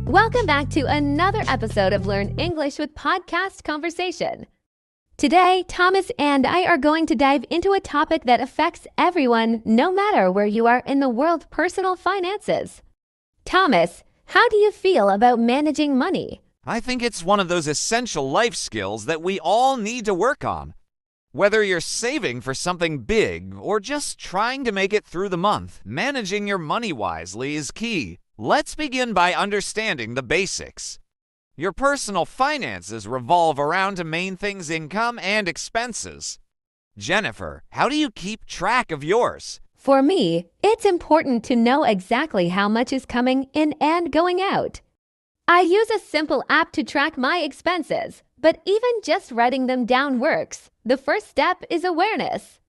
Welcome back to another episode of Learn English with Podcast Conversation. Today, Thomas and I are going to dive into a topic that affects everyone, no matter where you are in the world: personal finances. Thomas, how do you feel about managing money? I think it's one of those essential life skills that we all need to work on. Whether you're saving for something big or just trying to make it through the month, managing your money wisely is key. Let's begin by understanding the basics. Your personal finances revolve around two main things: income and expenses. Jennifer, how do you keep track of yours? For me, it's important to know exactly how much is coming in and going out. I use a simple app to track my expenses, but even just writing them down works. The first step is awareness.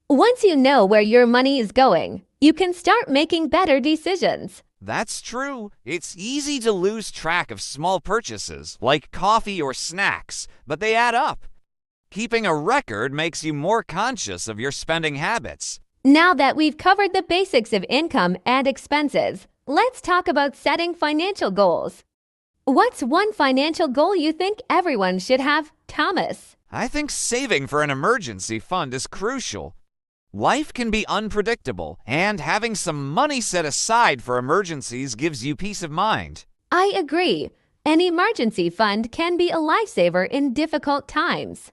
Once you know where your money is going, you can start making better decisions. That's true. It's easy to lose track of small purchases, like coffee or snacks, but they add up. Keeping a record makes you more conscious of your spending habits. Now that we've covered the basics of income and expenses, let's talk about setting financial goals. What's one financial goal you think everyone should have, Thomas? I think saving for an emergency fund is crucial. Life can be unpredictable, and having some money set aside for emergencies gives you peace of mind. I agree. An emergency fund can be a lifesaver in difficult times.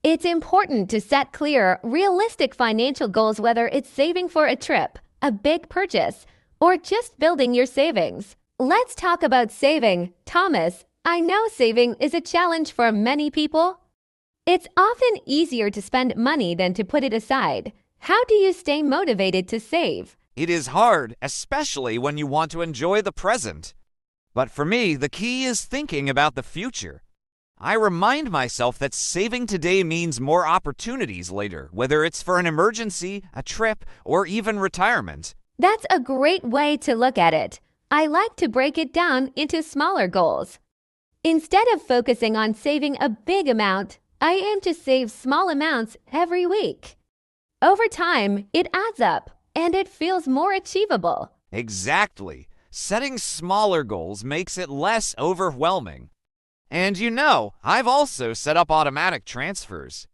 It's important to set clear, realistic financial goals, whether it's saving for a trip, a big purchase, or just building your savings. Let's talk about saving. Thomas, I know saving is a challenge for many people. It's often easier to spend money than to put it aside. How do you stay motivated to save? It is hard, especially when you want to enjoy the present. But for me, the key is thinking about the future. I remind myself that saving today means more opportunities later, whether it's for an emergency, a trip, or even retirement. That's a great way to look at it. I like to break it down into smaller goals. Instead of focusing on saving a big amount, I aim to save small amounts every week. Over time, it adds up, and it feels more achievable. Exactly. Setting smaller goals makes it less overwhelming. And I've also set up automatic transfers.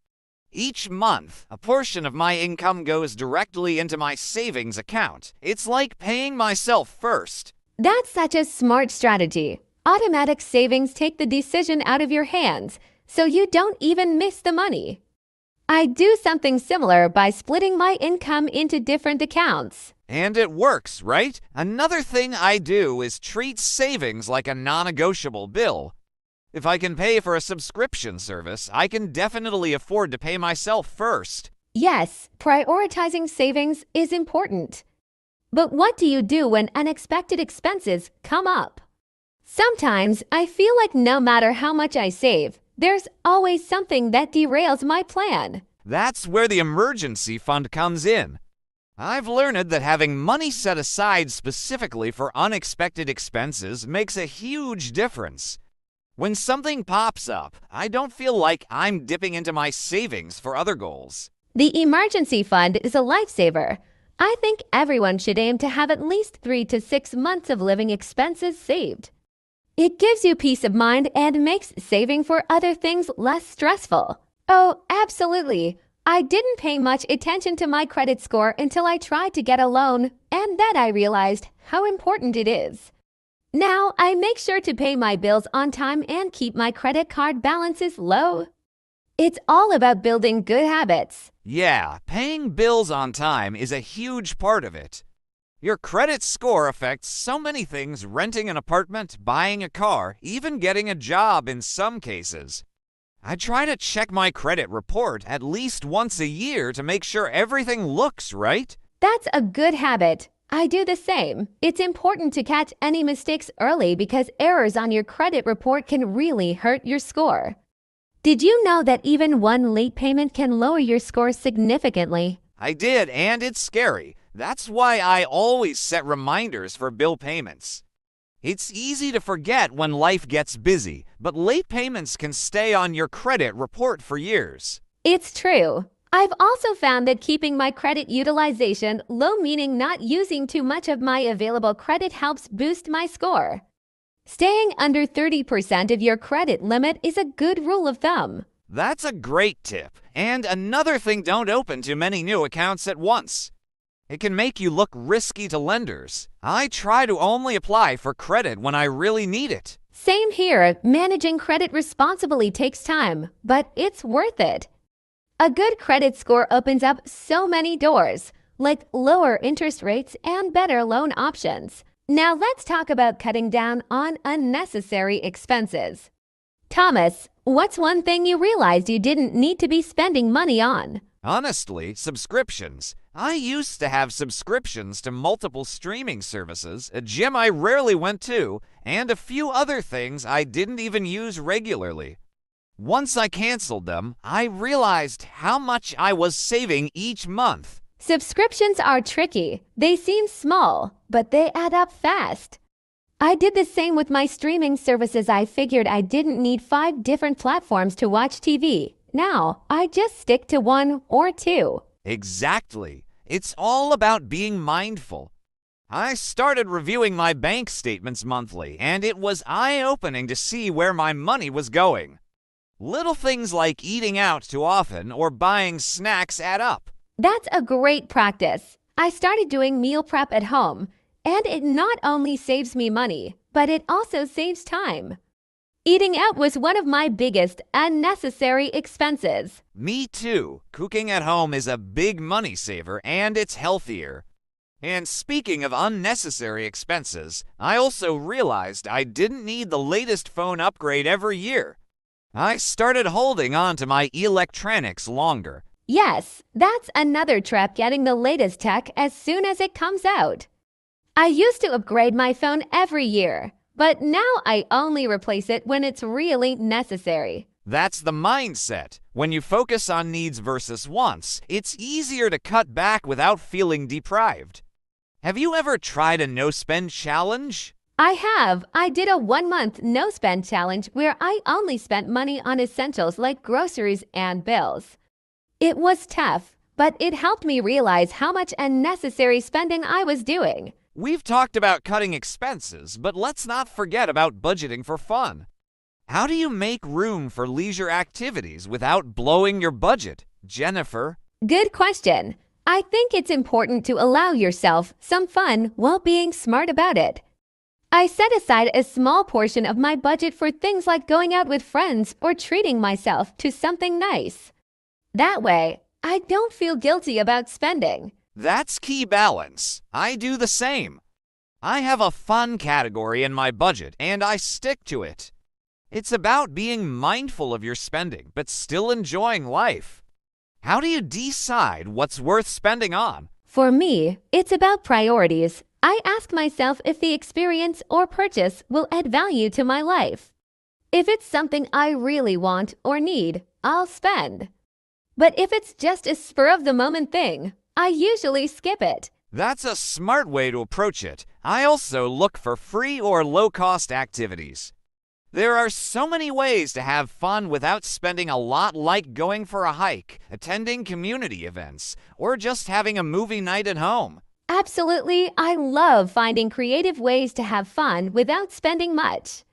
Each month, a portion of my income goes directly into my savings account. It's like paying myself first. That's such a smart strategy. Automatic savings take the decision out of your hands, so you don't even miss the money. I do something similar by splitting my income into different accounts. And it works, right? Another thing I do is treat savings like a non-negotiable bill. If I can pay for a subscription service, I can definitely afford to pay myself first. Yes, prioritizing savings is important. But what do you do when unexpected expenses come up? Sometimes I feel like no matter how much I save, there's always something that derails my plan. That's where the emergency fund comes in. I've learned that having money set aside specifically for unexpected expenses makes a huge difference. When something pops up, I don't feel like I'm dipping into my savings for other goals. The emergency fund is a lifesaver. I think everyone should aim to have at least 3 to 6 months of living expenses saved. It gives you peace of mind and makes saving for other things less stressful. Oh, absolutely. I didn't pay much attention to my credit score until I tried to get a loan, and then I realized how important it is. Now, I make sure to pay my bills on time and keep my credit card balances low. It's all about building good habits. Yeah, paying bills on time is a huge part of it. Your credit score affects so many things: renting an apartment, buying a car, even getting a job in some cases. I try to check my credit report at least once a year to make sure everything looks right. That's a good habit. I do the same. It's important to catch any mistakes early because errors on your credit report can really hurt your score. Did you know that even one late payment can lower your score significantly? I did, and it's scary. That's why I always set reminders for bill payments. It's easy to forget when life gets busy, but late payments can stay on your credit report for years. It's true. I've also found that keeping my credit utilization low, meaning not using too much of my available credit, helps boost my score. Staying under 30% of your credit limit is a good rule of thumb. That's a great tip. And another thing, don't open too many new accounts at once. It can make you look risky to lenders. I try to only apply for credit when I really need it. Same here, managing credit responsibly takes time, but it's worth it. A good credit score opens up so many doors, like lower interest rates and better loan options. Now let's talk about cutting down on unnecessary expenses. Thomas, what's one thing you realized you didn't need to be spending money on? Honestly, subscriptions. I used to have subscriptions to multiple streaming services, a gym I rarely went to, and a few other things I didn't even use regularly. Once I canceled them, I realized how much I was saving each month. Subscriptions are tricky. They seem small, but they add up fast. I did the same with my streaming services. I figured I didn't need 5 different platforms to watch TV. Now, I just stick to 1 or 2. Exactly. It's all about being mindful. I started reviewing my bank statements monthly, and it was eye-opening to see where my money was going. Little things like eating out too often or buying snacks add up. That's a great practice. I started doing meal prep at home, and it not only saves me money, but it also saves time. Eating out was one of my biggest unnecessary expenses. Me too. Cooking at home is a big money saver, and it's healthier. And speaking of unnecessary expenses, I also realized I didn't need the latest phone upgrade every year. I started holding on to my electronics longer. Yes, that's another trap, getting the latest tech as soon as it comes out. I used to upgrade my phone every year, but now I only replace it when it's really necessary. That's the mindset. When you focus on needs versus wants, it's easier to cut back without feeling deprived. Have you ever tried a no-spend challenge? I have. I did a 1-month no-spend challenge where I only spent money on essentials like groceries and bills. It was tough, but it helped me realize how much unnecessary spending I was doing. We've talked about cutting expenses, but let's not forget about budgeting for fun. How do you make room for leisure activities without blowing your budget, Jennifer? Good question. I think it's important to allow yourself some fun while being smart about it. I set aside a small portion of my budget for things like going out with friends or treating myself to something nice. That way, I don't feel guilty about spending. That's key balance. I do the same. I have a fun category in my budget, and I stick to it. It's about being mindful of your spending, but still enjoying life. How do you decide what's worth spending on? For me, it's about priorities. I ask myself if the experience or purchase will add value to my life. If it's something I really want or need, I'll spend. But if it's just a spur-of-the-moment thing, I usually skip it. That's a smart way to approach it. I also look for free or low-cost activities. There are so many ways to have fun without spending a lot, like going for a hike, attending community events, or just having a movie night at home. Absolutely, I love finding creative ways to have fun without spending much.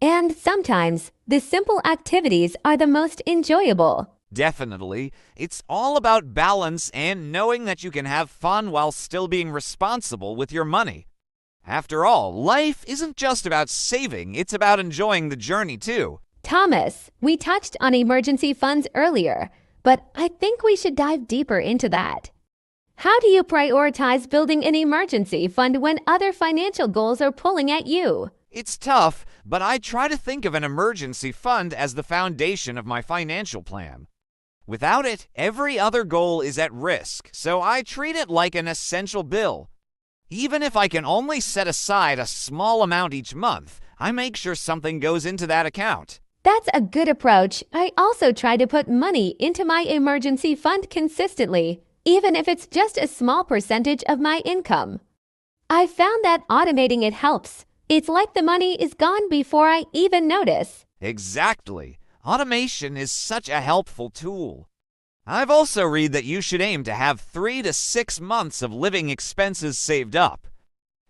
And sometimes, the simple activities are the most enjoyable. Definitely. It's all about balance and knowing that you can have fun while still being responsible with your money. After all, life isn't just about saving, it's about enjoying the journey too. Thomas, we touched on emergency funds earlier, but I think we should dive deeper into that. How do you prioritize building an emergency fund when other financial goals are pulling at you? It's tough, but I try to think of an emergency fund as the foundation of my financial plan. Without it, every other goal is at risk, so I treat it like an essential bill. Even if I can only set aside a small amount each month, I make sure something goes into that account. That's a good approach. I also try to put money into my emergency fund consistently, even if it's just a small percentage of my income. I found that automating it helps. It's like the money is gone before I even notice. Exactly. Automation is such a helpful tool. I've also read that you should aim to have 3 to 6 months of living expenses saved up.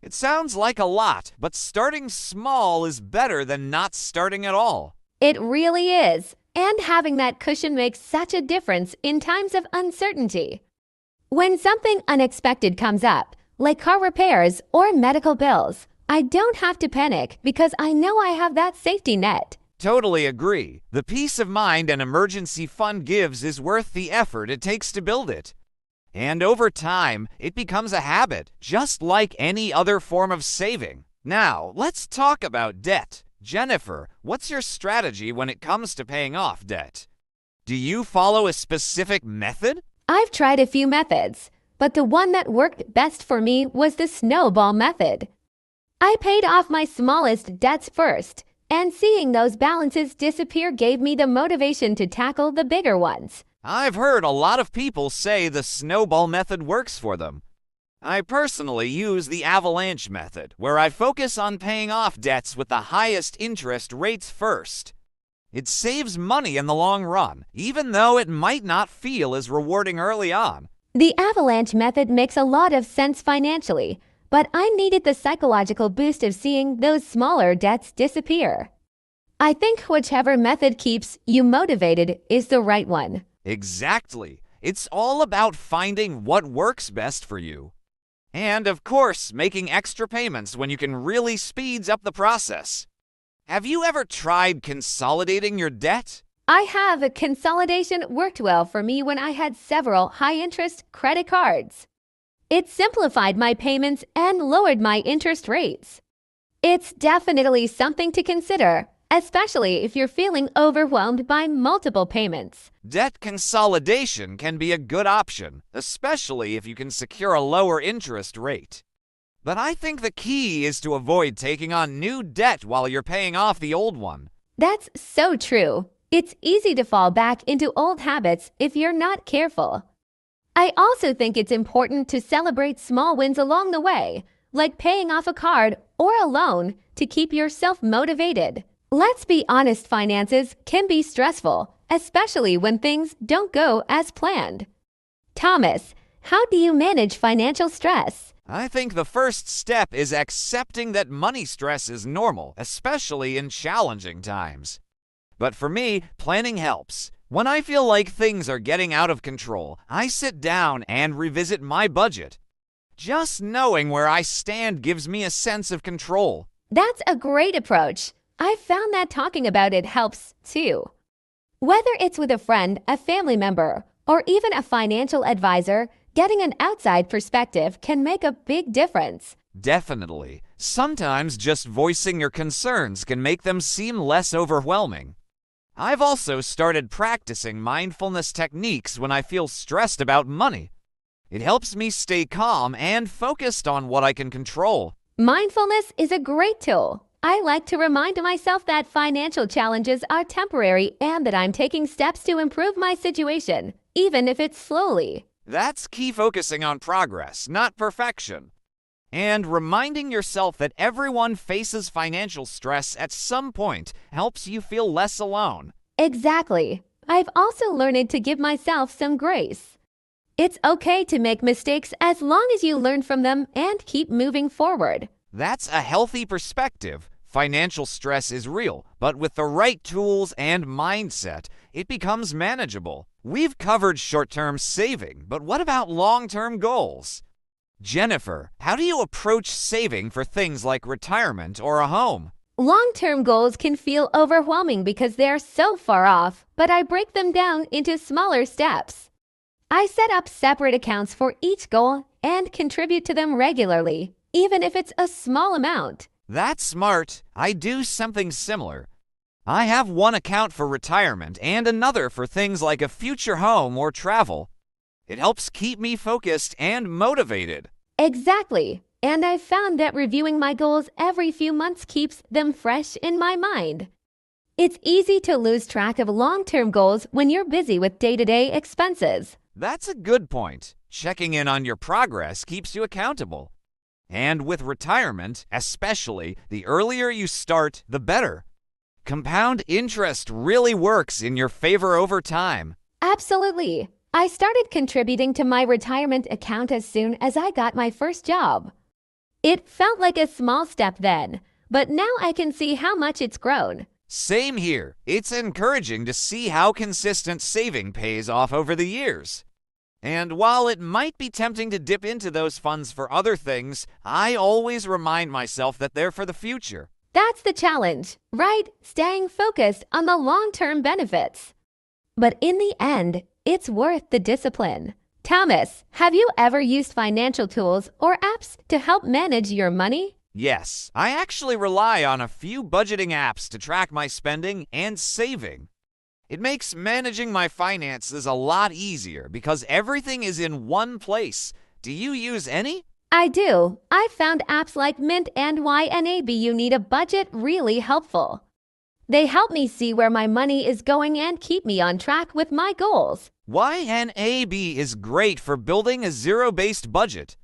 It sounds like a lot, but starting small is better than not starting at all. It really is. And having that cushion makes such a difference in times of uncertainty. When something unexpected comes up, like car repairs or medical bills, I don't have to panic because I know I have that safety net. Totally agree. The peace of mind an emergency fund gives is worth the effort it takes to build it. And over time, it becomes a habit, just like any other form of saving. Now, let's talk about debt. Jennifer, what's your strategy when it comes to paying off debt? Do you follow a specific method? I've tried a few methods, but the one that worked best for me was the snowball method. I paid off my smallest debts first, and seeing those balances disappear gave me the motivation to tackle the bigger ones. I've heard a lot of people say the snowball method works for them. I personally use the avalanche method, where I focus on paying off debts with the highest interest rates first. It saves money in the long run, even though it might not feel as rewarding early on. The avalanche method makes a lot of sense financially, but I needed the psychological boost of seeing those smaller debts disappear. I think whichever method keeps you motivated is the right one. Exactly. It's all about finding what works best for you. And, of course, making extra payments when you can really speeds up the process. Have you ever tried consolidating your debt? I have. Consolidation worked well for me when I had several high-interest credit cards. It simplified my payments and lowered my interest rates. It's definitely something to consider, especially if you're feeling overwhelmed by multiple payments. Debt consolidation can be a good option, especially if you can secure a lower interest rate. But I think the key is to avoid taking on new debt while you're paying off the old one. That's so true. It's easy to fall back into old habits if you're not careful. I also think it's important to celebrate small wins along the way, like paying off a card or a loan to keep yourself motivated. Let's be honest, finances can be stressful, especially when things don't go as planned. Thomas, how do you manage financial stress? I think the first step is accepting that money stress is normal, especially in challenging times. But for me, planning helps. When I feel like things are getting out of control, I sit down and revisit my budget. Just knowing where I stand gives me a sense of control. That's a great approach. I've found that talking about it helps too. Whether it's with a friend, a family member, or even a financial advisor, getting an outside perspective can make a big difference. Definitely. Sometimes just voicing your concerns can make them seem less overwhelming. I've also started practicing mindfulness techniques when I feel stressed about money. It helps me stay calm and focused on what I can control. Mindfulness is a great tool. I like to remind myself that financial challenges are temporary and that I'm taking steps to improve my situation, even if it's slowly. That's key, focusing on progress, not perfection. And reminding yourself that everyone faces financial stress at some point helps you feel less alone. Exactly. I've also learned to give myself some grace. It's okay to make mistakes as long as you learn from them and keep moving forward. That's a healthy perspective. Financial stress is real, but with the right tools and mindset, it becomes manageable. We've covered short-term saving, but what about long-term goals? Jennifer, how do you approach saving for things like retirement or a home? Long-term goals can feel overwhelming because they're so far off, but I break them down into smaller steps. I set up separate accounts for each goal and contribute to them regularly, even if it's a small amount. That's smart. I do something similar. I have one account for retirement and another for things like a future home or travel. It helps keep me focused and motivated. Exactly. And I've found that reviewing my goals every few months keeps them fresh in my mind. It's easy to lose track of long-term goals when you're busy with day-to-day expenses. That's a good point. Checking in on your progress keeps you accountable. And with retirement, especially, the earlier you start, the better. Compound interest really works in your favor over time. Absolutely. I started contributing to my retirement account as soon as I got my first job. It felt like a small step then, but now I can see how much it's grown. Same here. It's encouraging to see how consistent saving pays off over the years. And while it might be tempting to dip into those funds for other things, I always remind myself that they're for the future. That's the challenge, right? Staying focused on the long-term benefits. But in the end, it's worth the discipline. Thomas, have you ever used financial tools or apps to help manage your money? Yes, I actually rely on a few budgeting apps to track my spending and saving. It makes managing my finances a lot easier because everything is in one place. Do you use any? I do. I found apps like Mint and YNAB You Need a Budget really helpful. They help me see where my money is going and keep me on track with my goals. YNAB is great for building a zero-based budget.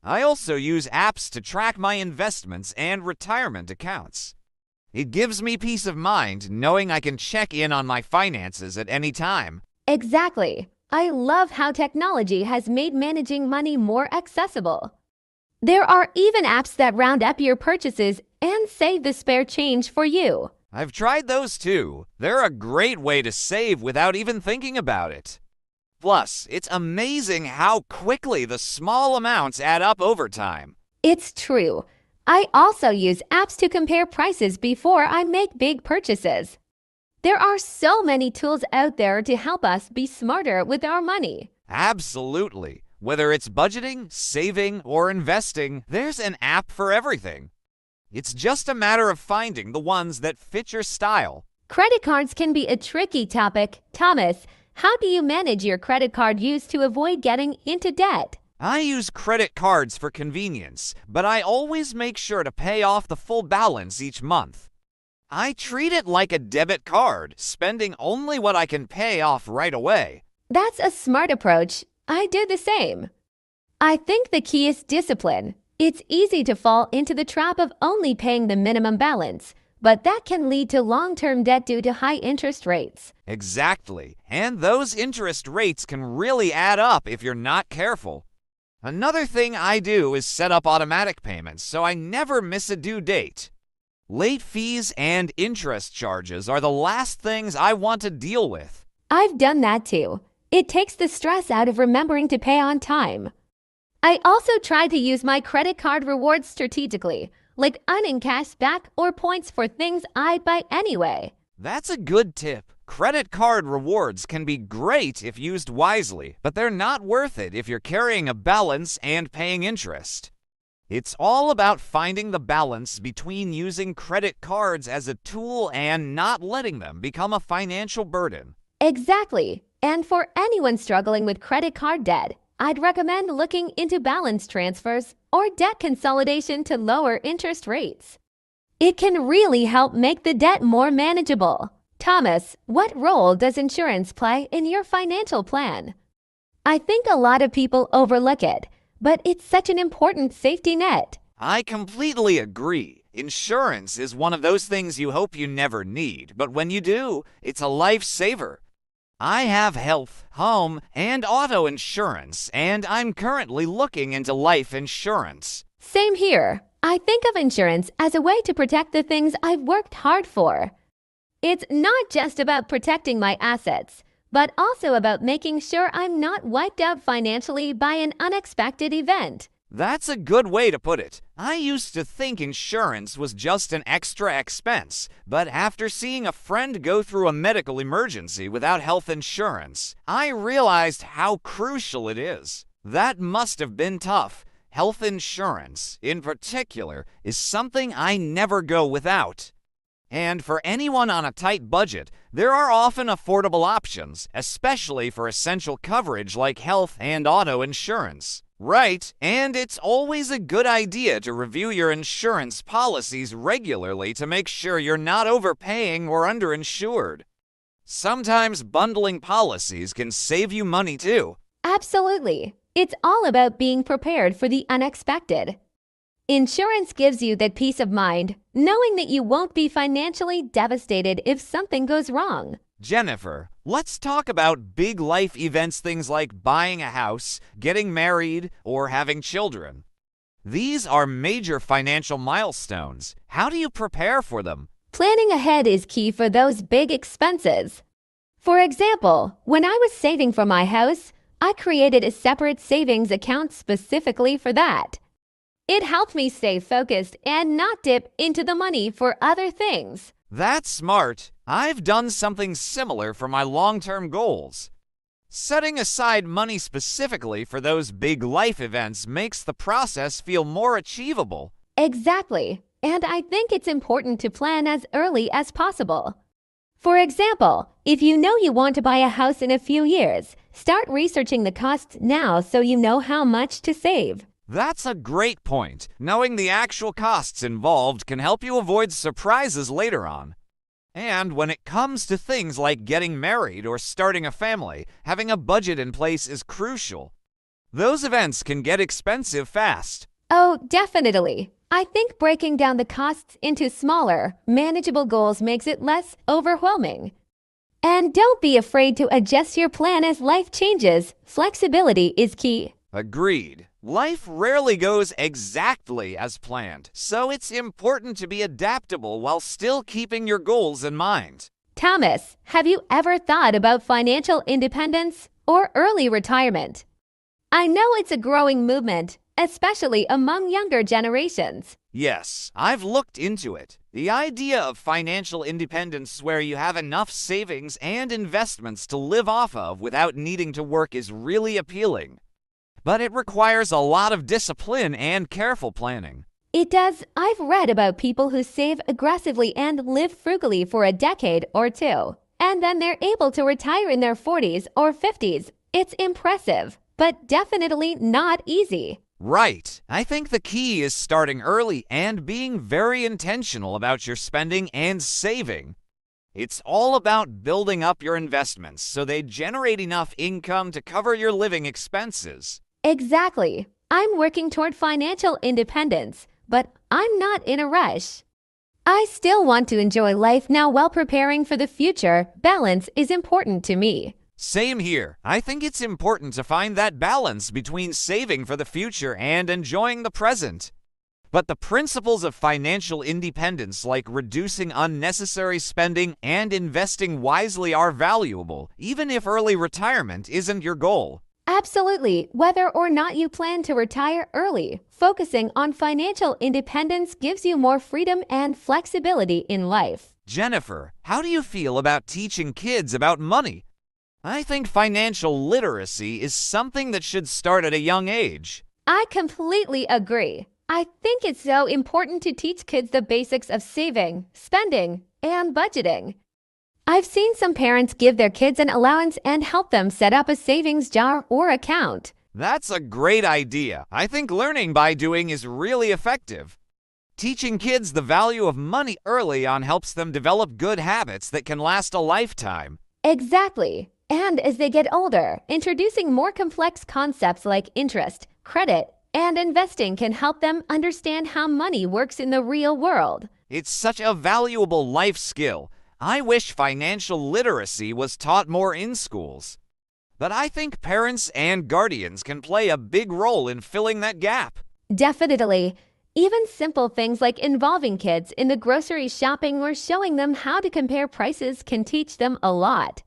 I also use apps to track my investments and retirement accounts. It gives me peace of mind knowing I can check in on my finances at any time. Exactly. I love how technology has made managing money more accessible. There are even apps that round up your purchases and save the spare change for you. I've tried those too. They're a great way to save without even thinking about it. Plus, it's amazing how quickly the small amounts add up over time. It's true. I also use apps to compare prices before I make big purchases. There are so many tools out there to help us be smarter with our money. Absolutely. Whether it's budgeting, saving, or investing, there's an app for everything. It's just a matter of finding the ones that fit your style. Credit cards can be a tricky topic. Thomas, how do you manage your credit card use to avoid getting into debt? I use credit cards for convenience, but I always make sure to pay off the full balance each month. I treat it like a debit card, spending only what I can pay off right away. That's a smart approach. I do the same. I think the key is discipline. It's easy to fall into the trap of only paying the minimum balance, but that can lead to long-term debt due to high interest rates. Exactly, and those interest rates can really add up if you're not careful. Another thing I do is set up automatic payments so I never miss a due date. Late fees and interest charges are the last things I want to deal with. I've done that too. It takes the stress out of remembering to pay on time. I also try to use my credit card rewards strategically, like earning cash back or points for things I'd buy anyway. That's a good tip. Credit card rewards can be great if used wisely, but they're not worth it if you're carrying a balance and paying interest. It's all about finding the balance between using credit cards as a tool and not letting them become a financial burden. Exactly. And for anyone struggling with credit card debt, I'd recommend looking into balance transfers or debt consolidation to lower interest rates. It can really help make the debt more manageable. Thomas, what role does insurance play in your financial plan? I think a lot of people overlook it, but it's such an important safety net. I completely agree. Insurance is one of those things you hope you never need, but when you do, it's a lifesaver. I have health, home, and auto insurance, and I'm currently looking into life insurance. Same here. I think of insurance as a way to protect the things I've worked hard for. It's not just about protecting my assets, but also about making sure I'm not wiped out financially by an unexpected event. That's a good way to put it. I used to think insurance was just an extra expense, but after seeing a friend go through a medical emergency without health insurance, I realized how crucial it is. That must have been tough. Health insurance, in particular, is something I never go without. And for anyone on a tight budget, there are often affordable options, especially for essential coverage like health and auto insurance. Right, and it's always a good idea to review your insurance policies regularly to make sure you're not overpaying or underinsured. Sometimes bundling policies can save you money too. Absolutely. It's all about being prepared for the unexpected. Insurance gives you that peace of mind, knowing that you won't be financially devastated if something goes wrong. Jennifer, let's talk about big life events, things like buying a house, getting married, or having children. These are major financial milestones. How do you prepare for them? Planning ahead is key for those big expenses. For example, when I was saving for my house, I created a separate savings account specifically for that. It helped me stay focused and not dip into the money for other things. That's smart. I've done something similar for my long-term goals. Setting aside money specifically for those big life events makes the process feel more achievable. Exactly, and I think it's important to plan as early as possible. For example, if you know you want to buy a house in a few years, start researching the costs now so you know how much to save. That's a great point. Knowing the actual costs involved can help you avoid surprises later on. And when it comes to things like getting married or starting a family, having a budget in place is crucial. Those events can get expensive fast. Oh, definitely. I think breaking down the costs into smaller, manageable goals makes it less overwhelming. And don't be afraid to adjust your plan as life changes. Flexibility is key. Agreed. Life rarely goes exactly as planned, so it's important to be adaptable while still keeping your goals in mind. Thomas, have you ever thought about financial independence or early retirement? I know it's a growing movement, especially among younger generations. Yes, I've looked into it. The idea of financial independence where you have enough savings and investments to live off of without needing to work is really appealing. But it requires a lot of discipline and careful planning. It does. I've read about people who save aggressively and live frugally for a decade or two, and then they're able to retire in their 40s or 50s. It's impressive, but definitely not easy. Right. I think the key is starting early and being very intentional about your spending and saving. It's all about building up your investments so they generate enough income to cover your living expenses. Exactly. I'm working toward financial independence, but I'm not in a rush. I still want to enjoy life now while preparing for the future. Balance is important to me. Same here. I think it's important to find that balance between saving for the future and enjoying the present. But the principles of financial independence, like reducing unnecessary spending and investing wisely, are valuable, even if early retirement isn't your goal. Absolutely. Whether or not you plan to retire early, focusing on financial independence gives you more freedom and flexibility in life. Jennifer, how do you feel about teaching kids about money? I think financial literacy is something that should start at a young age. I completely agree. I think it's so important to teach kids the basics of saving, spending, and budgeting. I've seen some parents give their kids an allowance and help them set up a savings jar or account. That's a great idea. I think learning by doing is really effective. Teaching kids the value of money early on helps them develop good habits that can last a lifetime. Exactly. And as they get older, introducing more complex concepts like interest, credit, and investing can help them understand how money works in the real world. It's such a valuable life skill. I wish financial literacy was taught more in schools. But I think parents and guardians can play a big role in filling that gap. Definitely. Even simple things like involving kids in the grocery shopping or showing them how to compare prices can teach them a lot.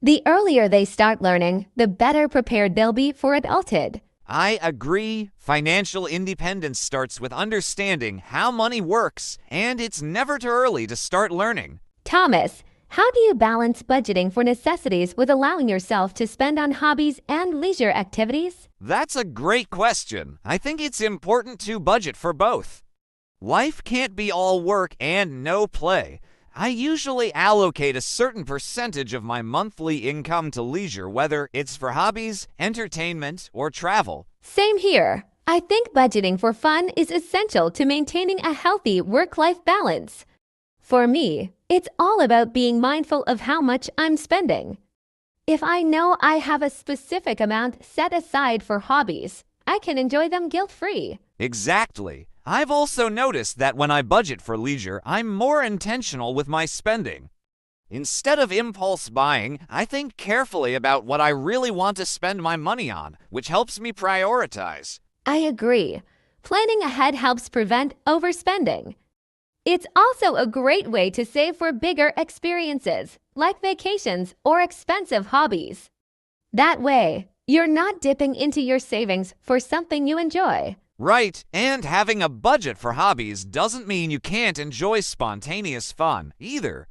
The earlier they start learning, the better prepared they'll be for adulthood. I agree. Financial independence starts with understanding how money works, and it's never too early to start learning. Thomas, how do you balance budgeting for necessities with allowing yourself to spend on hobbies and leisure activities? That's a great question. I think it's important to budget for both. Life can't be all work and no play. I usually allocate a certain percentage of my monthly income to leisure, whether it's for hobbies, entertainment, or travel. Same here. I think budgeting for fun is essential to maintaining a healthy work-life balance. For me, it's all about being mindful of how much I'm spending. If I know I have a specific amount set aside for hobbies, I can enjoy them guilt-free. Exactly. I've also noticed that when I budget for leisure, I'm more intentional with my spending. Instead of impulse buying, I think carefully about what I really want to spend my money on, which helps me prioritize. I agree. Planning ahead helps prevent overspending. It's also a great way to save for bigger experiences, like vacations or expensive hobbies. That way, you're not dipping into your savings for something you enjoy. Right, and having a budget for hobbies doesn't mean you can't enjoy spontaneous fun, either.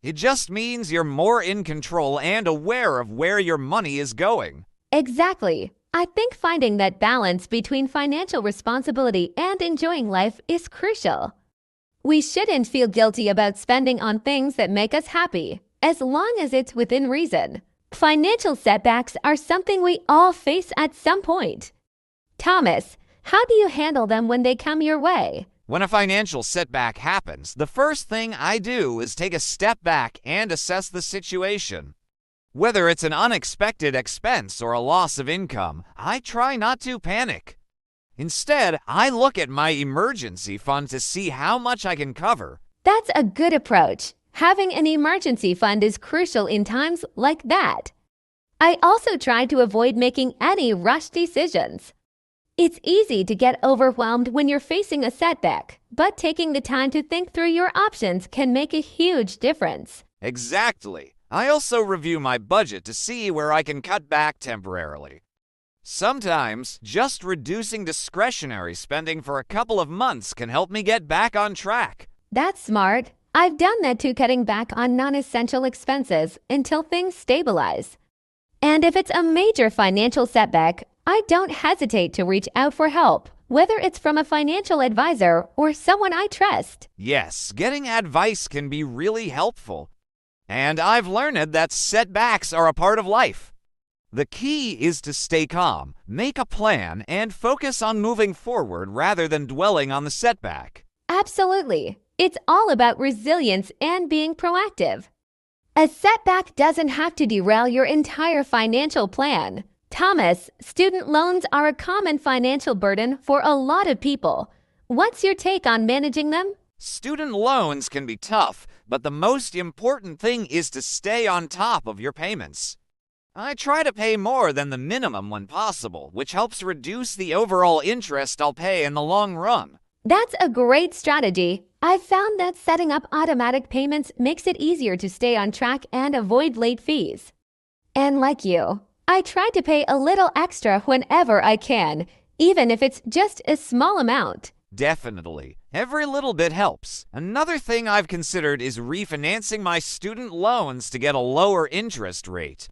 It just means you're more in control and aware of where your money is going. Exactly. I think finding that balance between financial responsibility and enjoying life is crucial. We shouldn't feel guilty about spending on things that make us happy, as long as it's within reason. Financial setbacks are something we all face at some point. Thomas, how do you handle them when they come your way? When a financial setback happens, the first thing I do is take a step back and assess the situation. Whether it's an unexpected expense or a loss of income, I try not to panic. Instead, I look at my emergency fund to see how much I can cover. That's a good approach. Having an emergency fund is crucial in times like that. I also try to avoid making any rushed decisions. It's easy to get overwhelmed when you're facing a setback, but taking the time to think through your options can make a huge difference. Exactly. I also review my budget to see where I can cut back temporarily. Sometimes, just reducing discretionary spending for a couple of months can help me get back on track. That's smart. I've done that too, cutting back on non-essential expenses until things stabilize. And if it's a major financial setback, I don't hesitate to reach out for help, whether it's from a financial advisor or someone I trust. Yes, getting advice can be really helpful. And I've learned that setbacks are a part of life. The key is to stay calm, make a plan, and focus on moving forward rather than dwelling on the setback. Absolutely. It's all about resilience and being proactive. A setback doesn't have to derail your entire financial plan. Thomas, student loans are a common financial burden for a lot of people. What's your take on managing them? Student loans can be tough, but the most important thing is to stay on top of your payments. I try to pay more than the minimum when possible, which helps reduce the overall interest I'll pay in the long run. That's a great strategy. I've found that setting up automatic payments makes it easier to stay on track and avoid late fees. And like you, I try to pay a little extra whenever I can, even if it's just a small amount. Definitely. Every little bit helps. Another thing I've considered is refinancing my student loans to get a lower interest rate.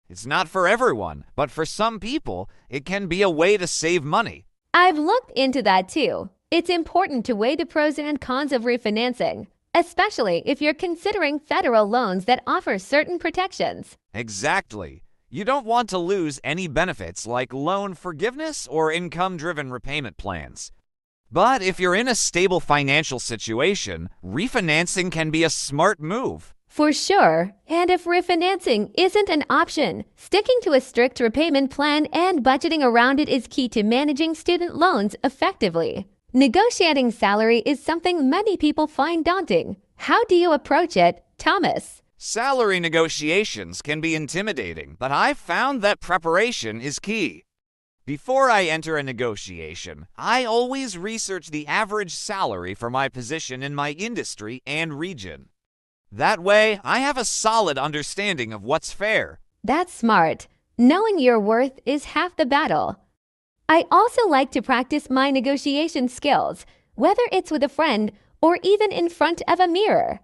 It's not for everyone, but for some people, it can be a way to save money. I've looked into that too. It's important to weigh the pros and cons of refinancing, especially if you're considering federal loans that offer certain protections. Exactly. You don't want to lose any benefits like loan forgiveness or income-driven repayment plans. But if you're in a stable financial situation, refinancing can be a smart move. For sure. And if refinancing isn't an option, sticking to a strict repayment plan and budgeting around it is key to managing student loans effectively. Negotiating salary is something many people find daunting. How do you approach it, Thomas? Salary negotiations can be intimidating, but I've found that preparation is key. Before I enter a negotiation, I always research the average salary for my position in my industry and region. That way, I have a solid understanding of what's fair. That's smart. Knowing your worth is half the battle. I also like to practice my negotiation skills, whether it's with a friend or even in front of a mirror.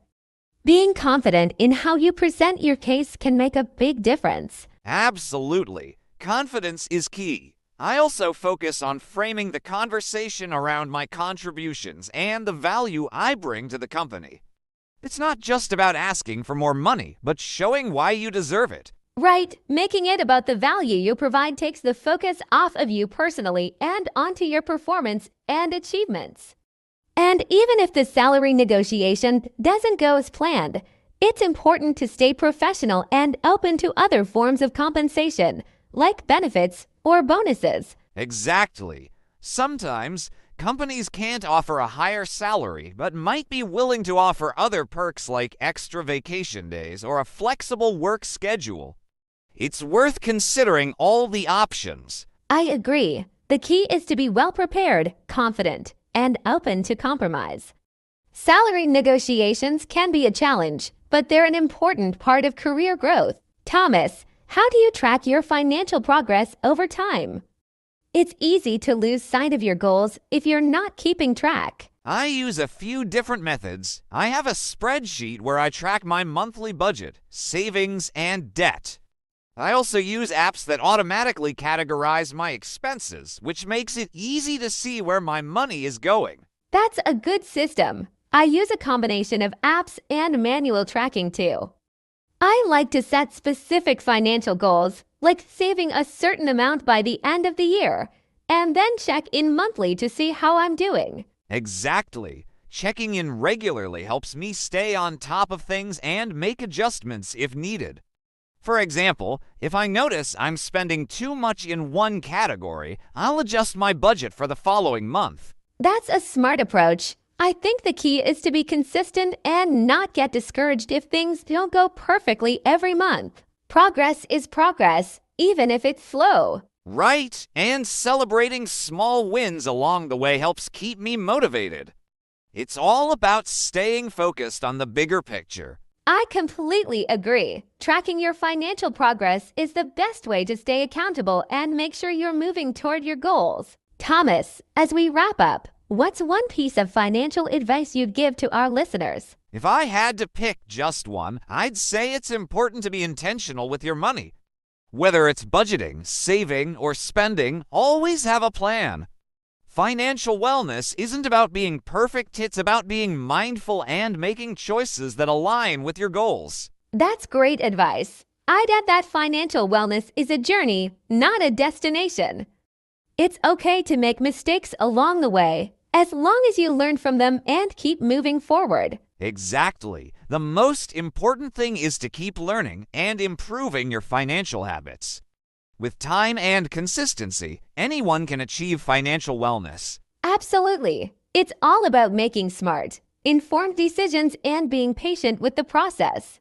Being confident in how you present your case can make a big difference. Absolutely. Confidence is key. I also focus on framing the conversation around my contributions and the value I bring to the company. It's not just about asking for more money, but showing why you deserve it. Right, making it about the value you provide takes the focus off of you personally and onto your performance and achievements. And even if the salary negotiation doesn't go as planned, it's important to stay professional and open to other forms of compensation, like benefits or bonuses. Exactly. Sometimes, companies can't offer a higher salary, but might be willing to offer other perks like extra vacation days or a flexible work schedule. It's worth considering all the options. I agree. The key is to be well prepared, confident, and open to compromise. Salary negotiations can be a challenge, but they're an important part of career growth. Thomas, how do you track your financial progress over time? It's easy to lose sight of your goals if you're not keeping track. I use a few different methods. I have a spreadsheet where I track my monthly budget, savings, and debt. I also use apps that automatically categorize my expenses, which makes it easy to see where my money is going. That's a good system. I use a combination of apps and manual tracking too. I like to set specific financial goals, like saving a certain amount by the end of the year, and then check in monthly to see how I'm doing. Exactly. Checking in regularly helps me stay on top of things and make adjustments if needed. For example, if I notice I'm spending too much in one category, I'll adjust my budget for the following month. That's a smart approach. I think the key is to be consistent and not get discouraged if things don't go perfectly every month. Progress is progress, even if it's slow. Right, and celebrating small wins along the way helps keep me motivated. It's all about staying focused on the bigger picture. I completely agree. Tracking your financial progress is the best way to stay accountable and make sure you're moving toward your goals. Thomas, as we wrap up, what's one piece of financial advice you'd give to our listeners? If I had to pick just one, I'd say it's important to be intentional with your money. Whether it's budgeting, saving, or spending, always have a plan. Financial wellness isn't about being perfect, it's about being mindful and making choices that align with your goals. That's great advice. I'd add that financial wellness is a journey, not a destination. It's okay to make mistakes along the way, as long as you learn from them and keep moving forward. Exactly. The most important thing is to keep learning and improving your financial habits. With time and consistency, anyone can achieve financial wellness. Absolutely. It's all about making smart, informed decisions and being patient with the process.